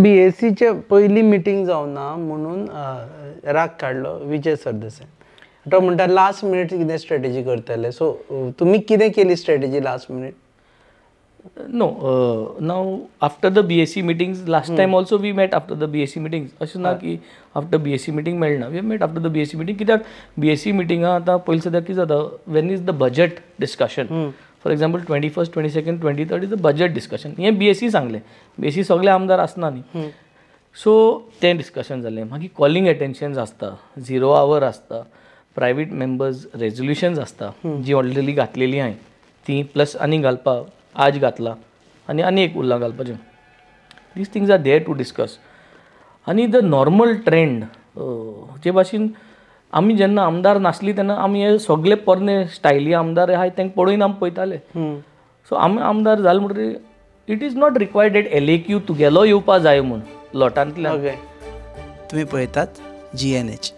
BSCचे पहिली मिटींग जावना म्हणून राग काढलो विजय सरदेसाय. तो म्हणटा लास्ट मिनिट कितें स्ट्रॅटेजी करतले. सो तुमी कितें केली strategy last minute? No, now after the BSc meetings, last time also we met after the BSc meetings. अशें ना की after BSc meeting मेळना. We met after the BSc meeting. कित्याक BSc मिटिंगा आतां पयलीं सद्याक कितें जाता, when is the budget discussion. For example, 21st, 22nd, 23rd is the budget discussion. हें BSc सांगलें. BSc सगळे आमदार आसना न्ही. सो तें डिस्कशन जालें. मागीर कॉलिंग अटेन्शन्स आसता, 0 hour आसता, प्रायवेट मेंबर्स रेजोल्युशन्स आसता जी ऑलरेडी घातलेली हांवें ती प्लस आनी घालपाक आज घातला आनी एक उरला घालपाचें. These things are there to discuss. आनी द नॉर्मल ट्रेंड जे भाशेन आमी जेन्ना आमदार नासली तेन्ना आमी हे सगळे पोरणे स्टायली आमदार आहाय तांकां पळोवन आमी पळयताले. सो आमी आमदार जाले म्हणटकीर it is not required at LAQ तुगेलो येवपा जाय म्हूण लोटांतल्यान. तुम्ही पळयतात GNH.